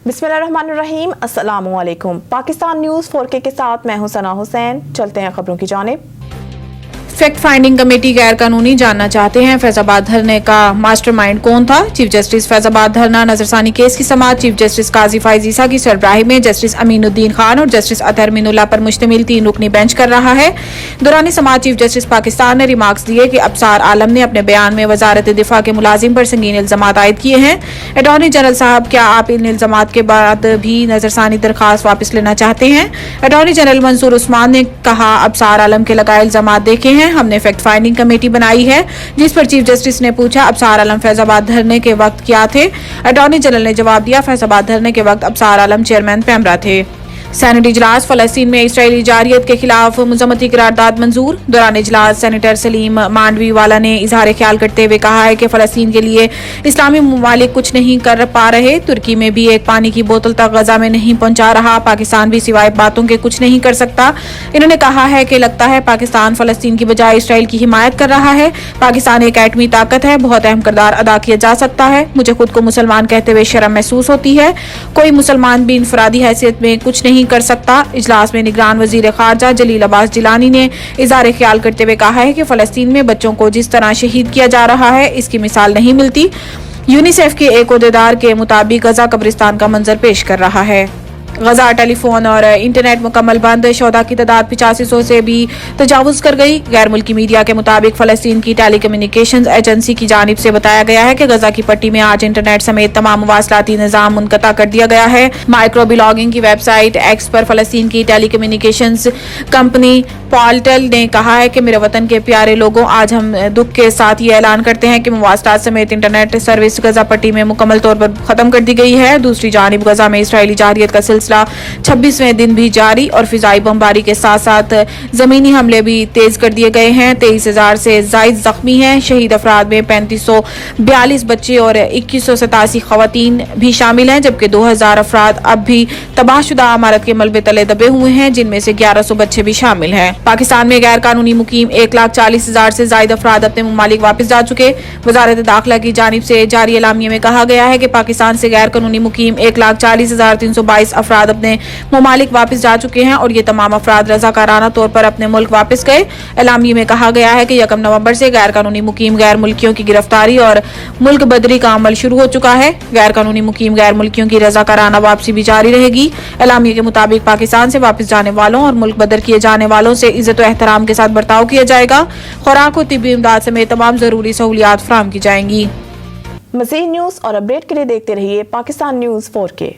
बिस्मिल्लाहिर्रहमानिर्रहीम, अस्सलामुअलैकुम। Pakistan news 4K के साथ मैं हूं सना हुसैन। चलते हैं खबरों की जानिब। फैक्ट फाइंडिंग कमेटी गैर कानूनी जानना चाहते हैं फैजाबाद धरने का मास्टरमाइंड कौन था। चीफ जस्टिस फैजाबाद धरना नजरसानी केस की समाअत चीफ जस्टिस काजी फाइज ईसा की सरबराही में जस्टिस अमीनुद्दीन खान और जस्टिस अतहर मीनुल्लाह पर मुश्तमिल 3 रुकनी बेंच कर रहा है। दौरान समाअत चीफ जस्टिस पाकिस्तान ने रिमार्क्स दिए कि अबसार आलम ने अपने बयान में वजारत दिफा के मुलाजिम पर संगीन इल्जामात आयद किए हैं। अटॉर्नी जनरल साहब, क्या आप इन इल्जामात के बाद भी नजरसानी दरखास्त वापस लेना चाहते हैं। अटॉर्नी जनरल मंसूर उस्मान ने कहा, अबसार आलम के लगाए इल्जामात देखे हैं, हमने फैक्ट फाइंडिंग कमेटी बनाई है। जिस पर चीफ जस्टिस ने पूछा, अबसार आलम फैजाबाद धरने के वक्त क्या थे। अटॉर्नी जनरल ने जवाब दिया, फैजाबाद धरने के वक्त अबसार आलम चेयरमैन पैमरा थे। सेनेट इजलास फलस्तीन में इसराइली जारियत के खिलाफ मुज़म्मती करारदाद मंजूर। दौरान इजलास सेनेटर सलीम मांडवी वाला ने इजहार ख्याल करते हुए कहा है कि फलस्तीन के लिए इस्लामी ममालिक कुछ नहीं कर पा रहे। तुर्की में भी एक पानी की बोतल तक गजा में नहीं पहुंचा रहा। पाकिस्तान भी सिवाय बातों के कुछ नहीं कर सकता। इन्होंने कहा है कि लगता है पाकिस्तान फलस्तीन की बजाय इसराइल की हिमायत कर रहा है। पाकिस्तान एक एटमी ताकत है, बहुत अहम किरदार अदा किया जा सकता है। मुझे खुद को मुसलमान कहते हुए शर्म महसूस होती है। कोई मुसलमान भी इनफरादी हैसियत में कुछ नहीं कर सकता। इजलास में निगरान वजीर खारजा जलील अब्बास जिलानी ने इजहार ख्याल करते हुए कहा है कि फलस्तीन में बच्चों को जिस तरह शहीद किया जा रहा है, इसकी मिसाल नहीं मिलती। यूनिसेफ के एक ओहदेदार के मुताबिक गजा कब्रिस्तान का मंजर पेश कर रहा है। गजा टेलीफोन और इंटरनेट मुकम्मल बंद। शोधा की तादाद 8500 से भी तजावुज कर गई। गैर मुल्की मीडिया के मुताबिक फलस्तीन की टेलीकम्युनिकेशंस एजेंसी की जानिब से बताया गया है कि गजा की पट्टी में आज इंटरनेट समेत तमाम मवासलाती निजाम मुनक़ता कर दिया गया है। माइक्रो ब्लॉगिंग की वेबसाइट एक्स पर फलस्तीन की टेलीकम्युनिकेशंस कंपनी पॉल्टल ने कहा है कि मेरे वतन के प्यारे लोगों, आज हम दुख के साथ ये ऐलान करते हैं कि मवासलात समेत इंटरनेट सर्विस गजा पट्टी में मुकम्मल तौर पर खत्म कर दी गई है। दूसरी जानिब गजा में इसराइली जारियत का सिलसिला 26वें दिन भी जारी और फिजाई बमबारी के साथ साथ जमीनी हमले भी तेज कर दिए गए हैं। 23,000 से जायद जख्मी हैं। शहीद अफराद में 3542 बच्चे और 2187 खवातीन भी शामिल हैं, जबकि 2000 अफराद अब भी तबाहशुदा इमारत के मलबे तले दबे हुए हैं, जिनमें से 1100 बच्चे भी शामिल हैं। पाकिस्तान में गैर कानूनी मुकीम 1,40,000 से जायद अफराद अपने ममालिक वापस जा चुके। वजारत दाखिला की जानिब से जारी एलामिया में कहा गया है कि पाकिस्तान से गैर कानूनी मुकीम 1,40,322 अफराद अपने ममालिक वापस जा चुके हैं और ये तमाम अफराद रजाकाराना तौर पर अपने मुल्क वापस गए। एलामिया में कहा गया है कि 1 नवंबर से गैर कानूनी मुकीम गैर मुल्कियों की गिरफ्तारी और मुल्क बदरी का अमल शुरू हो चुका है। गैर कानूनी मुकीम गैर मुल्कियों की रजाकाराना वापसी भी जारी रहेगी। एलामिया के मुताबिक पाकिस्तान से वापस जाने वालों और मुल्क बदर किए जाने वालों से इज्जत और एहतराम के साथ बर्ताव किया जाएगा। खुराक और तिब्बी इमदाद समेत तमाम जरूरी सहूलियात फराहम की जाएंगी। मज़ीद न्यूज़ और अपडेट के लिए देखते रहिए पाकिस्तान न्यूज़ 4K।